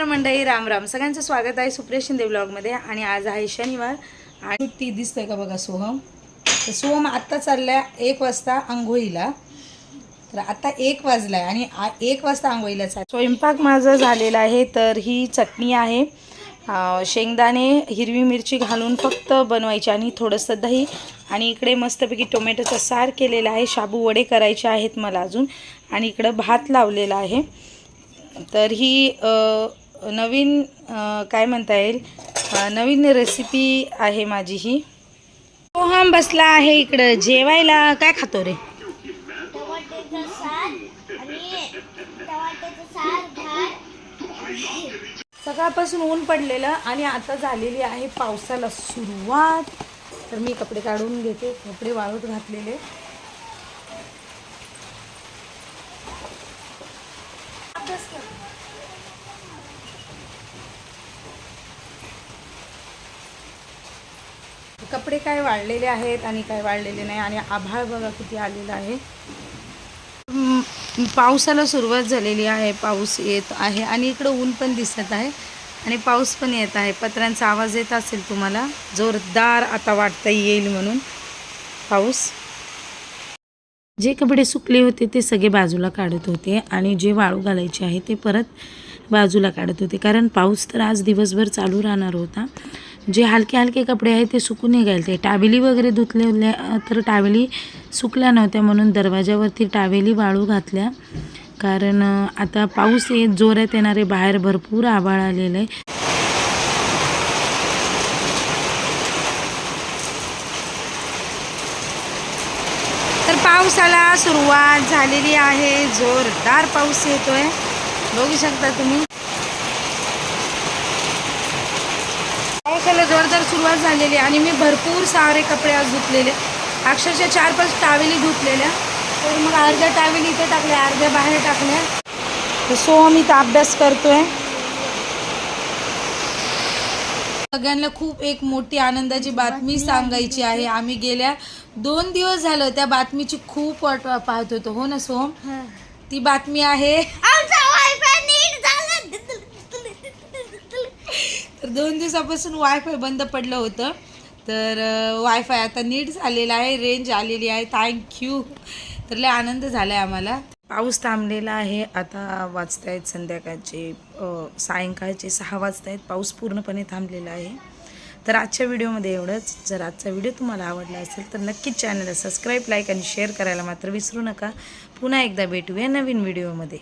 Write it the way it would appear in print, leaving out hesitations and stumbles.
नमस्कार मंडळी, राम राम. सगळ्यांचं स्वागत आहे सुप्रिया शिंदे ब्लॉगमध्ये. आणि आज आहे शनिवार आणि ती दिसतंय का बघा सोहम. तर सोहम आत्ता चाललाय 1 वाजता आंघोळीला. तर आता 1 वाजलाय आणि 1 वाजता आंघोळीला चालला. स्वयंपाक माझा झालेला आहे. तर ही चटणी आहे, शेंगदाणे हिरवी मिरची घालून फक्त बनवायची आणि थोडंसं दही. आणि इकडे मस्तपैकी टोमॅटोचा सार केलेला आहे. शाबू वडे करायचे आहेत मला अजून. आणि इकडं भात लावलेला आहे. तर ही नवीन काय म्हणता येईल, नवीन रेसिपी आहे माझी ही. सोहम बसला आहे इकडं जेवायला. काय खातो रे? सकाळपासून ऊन पडलेलं आणि आता झालेली आहे पावसाला सुरुवात. तर मी कपडे काढून घेते, कपडे वाळत घातलेले. कपडे काय वाळलेले आहेत आणि काय वाळलेले नाही. आणि आभाळ बघा किती आलेलं आहे. पावसाला सुरुवात झालेली आहे. पाऊस येत आहे आणि इकडं ऊन पण दिसत आहे आणि पाऊस पण येत आहे. पत्र्यांचा आवाज येत असेल तुम्हाला. जोरदार आता वाटतं येईल म्हणून पाऊस. जे कपडे सुकले होते ते सगळे बाजूला काढत होते आणि जे वाळू घालायचे आहे ते परत बाजूला काढत होते, कारण पाऊस तर आज दिवसभर चालू राहणार होता. जे हलके हलके कपडे आहेत ते सुकून निघाले. ते टावेली वगैरे धुतले तर टावेली सुकल्या नव्हत्या म्हणून दरवाजावरती टावेली वाळू घातल्या. कारण आता पाऊस जोरात येणारे, बाहेर भरपूर आभाळ आलेलं आहे. तर पावसाला सुरुवात झालेली आहे. जोरदार पाऊस येतोय, बघू शकता तुम्ही. पावसाला जोरदार सुरुवात झालेली आणि मी भरपूर सारे कपडे आज धुतलेले, अक्षरशः 4-5 टावेली धुतलेल्या. तर मग अर्ध्या टावेली इथे टाकल्या, अर्ध्या बाहेर टाकल्या. तर सोहम इथं अभ्यास करतोय. सगळ्यांना खूप एक मोठी आनंदाची बातमी सांगायची आहे. आम्ही गेल्या 2 दिवस झालं त्या बातमीची खूप वाट पाहत होतो. हो ना सोहम? ती बातमी आहे तर 2 दिवसापासून वायफाय बंद पडलं होतं. तर वायफाय आता नीट झालेला आहे, रेंज आलेली आहे. थँक्यू. तर लय आनंद झाला आहे आम्हाला. पाऊस थांबलेला आहे. आता वाजत आहेत संध्याकाळचे सायंकाळचे 6 वाजत आहेत. पाऊस पूर्णपणे थांबलेला आहे. तर आजच्या व्हिडिओमध्ये एवढंच. जर आजचा व्हिडिओ तुम्हाला आवडला असेल तर नक्कीच चॅनलला सबस्क्राईब, लाईक आणि शेअर करायला मात्र विसरू नका. पुन्हा एकदा भेटूया नवीन व्हिडिओमध्ये.